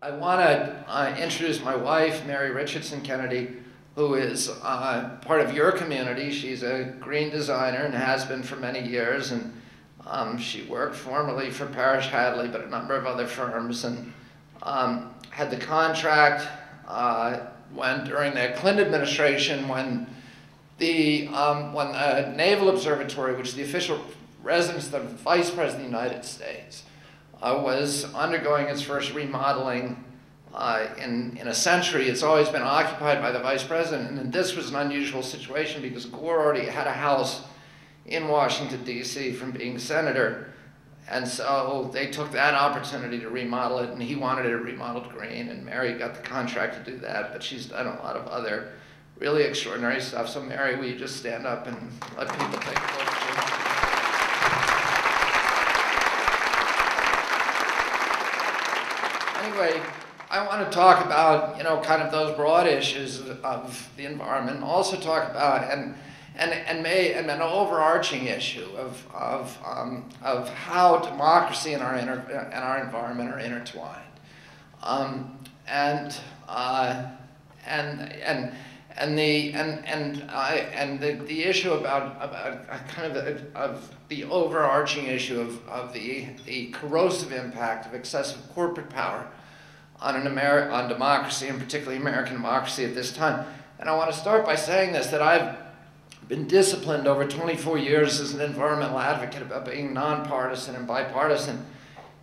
I want to introduce my wife, Mary Richardson Kennedy, who is part of your community. She's a green designer and has been for many years, and she worked formerly for Parrish Hadley, but a number of other firms, and had the contract when during the Clinton administration when the Naval Observatory, which is the official residence of the Vice President of the United States, was undergoing its first remodeling in a century. It's always been occupied by the Vice President, and this was an unusual situation because Gore already had a house in Washington, D.C. from being senator, and so they took that opportunity to remodel it, and he wanted it remodeled green, and Mary got the contract to do that, but she's done a lot of other really extraordinary stuff. So Mary, will you just stand up and let people take a look at you? Anyway, I want to talk about, kind of those broad issues of the environment, and also talk about and an overarching issue of how democracy and our environment are intertwined, and the issue about kind of the overarching issue of the corrosive impact of excessive corporate power on democracy, and particularly American democracy at this time. And I want to start by saying this, that I've been disciplined over 24 years as an environmental advocate about being nonpartisan and bipartisan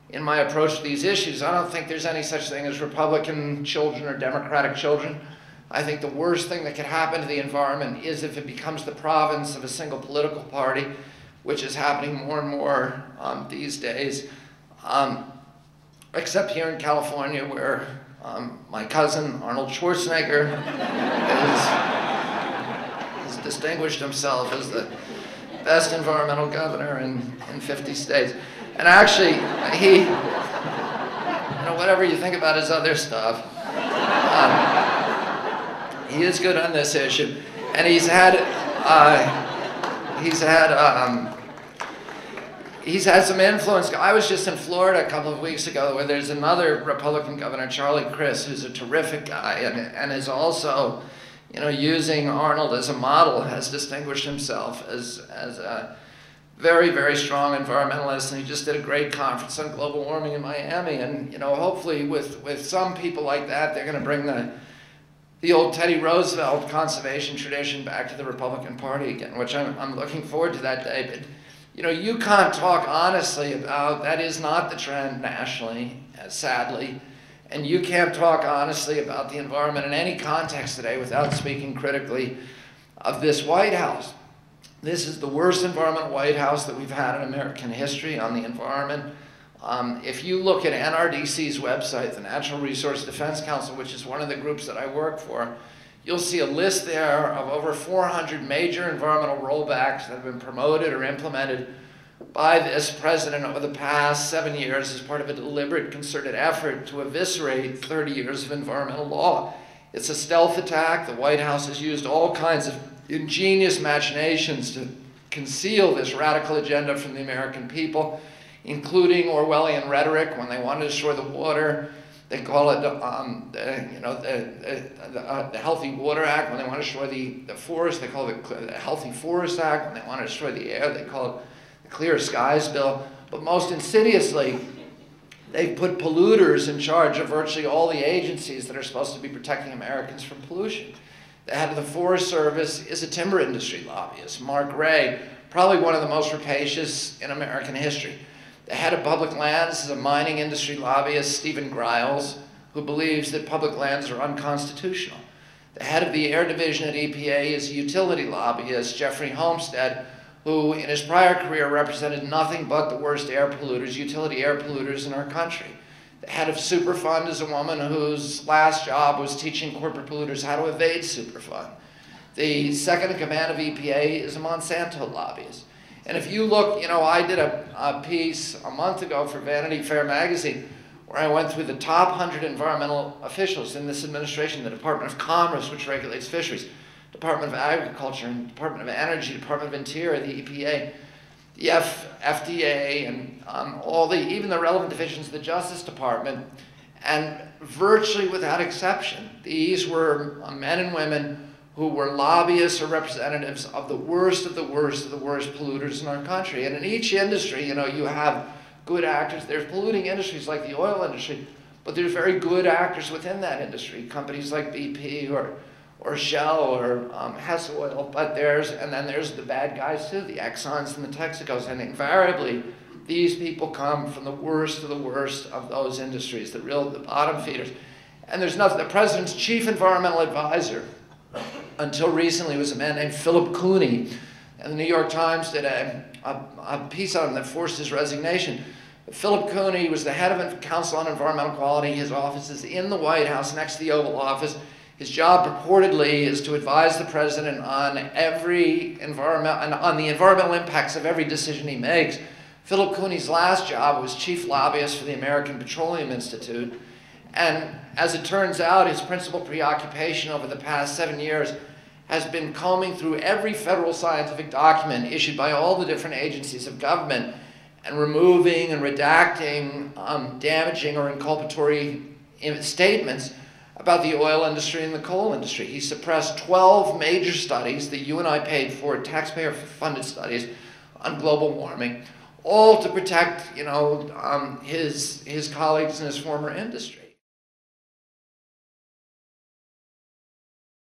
in my approach to these issues. I don't think there's any such thing as Republican children or Democratic children. I think the worst thing that could happen to the environment is if it becomes the province of a single political party, which is happening more and more these days, except here in California, where my cousin, Arnold Schwarzenegger, has distinguished himself as the best environmental governor in 50 states. And actually, he, whatever you think about his other stuff, he is good on this issue, and he's had some influence. I was just in Florida a couple of weeks ago, where there's another Republican governor, Charlie Crist, who's a terrific guy, and is also, using Arnold as a model, has distinguished himself as a very, very strong environmentalist, and he just did a great conference on global warming in Miami, and hopefully with some people like that, they're going to bring the old Teddy Roosevelt conservation tradition back to the Republican Party again, which I'm looking forward to that day. But you can't talk honestly about, that is not the trend nationally, sadly, and you can't talk honestly about the environment in any context today without speaking critically of this White House. This is the worst environmental White House that we've had in American history on the environment. If you look at NRDC's website, the Natural Resource Defense Council, which is one of the groups that I work for, you'll see a list there of over 400 major environmental rollbacks that have been promoted or implemented by this president over the past 7 years as part of a deliberate, concerted effort to eviscerate 30 years of environmental law. It's a stealth attack. The White House has used all kinds of ingenious machinations to conceal this radical agenda from the American people, including Orwellian rhetoric. When they want to destroy the water, they call it the Healthy Water Act. When they want to destroy the forest, they call it the Healthy Forest Act. When they want to destroy the air, they call it the Clear Skies Bill. But most insidiously, they've put polluters in charge of virtually all the agencies that are supposed to be protecting Americans from pollution. The head of the Forest Service is a timber industry lobbyist, Mark Ray, probably one of the most rapacious in American history. The head of public lands is a mining industry lobbyist, Stephen Griles, who believes that public lands are unconstitutional. The head of the air division at EPA is a utility lobbyist, Jeffrey Homestead, who in his prior career represented nothing but the worst air polluters, utility air polluters in our country. The head of Superfund is a woman whose last job was teaching corporate polluters how to evade Superfund. The second in command of EPA is a Monsanto lobbyist. And if you look, I did a piece a month ago for Vanity Fair magazine where I went through the top 100 environmental officials in this administration, the Department of Commerce, which regulates fisheries, Department of Agriculture, and Department of Energy, Department of Interior, the EPA, the FDA, and even the relevant divisions of the Justice Department. And virtually without exception, these were men and women who were lobbyists or representatives of the worst of the worst of the worst polluters in our country. And in each industry, you know, you have good actors. There's polluting industries like the oil industry, but there's very good actors within that industry. Companies like BP or Shell or Hess Oil, and then there's the bad guys too, the Exxons and the Texacos, and invariably, these people come from the worst of those industries, the bottom feeders. And there's nothing, the president's chief environmental advisor, until recently, was a man named Philip Cooney. And the New York Times did a piece on him that forced his resignation. Philip Cooney was the head of the Council on Environmental Quality. His office is in the White House next to the Oval Office. His job purportedly is to advise the president on the environmental impacts of every decision he makes. Philip Cooney's last job was chief lobbyist for the American Petroleum Institute. And as it turns out, his principal preoccupation over the past 7 years has been combing through every federal scientific document issued by all the different agencies of government and removing and redacting damaging or inculpatory statements about the oil industry and the coal industry. He suppressed 12 major studies that you and I paid for, taxpayer-funded studies on global warming, all to protect, you know, his colleagues in his former industry.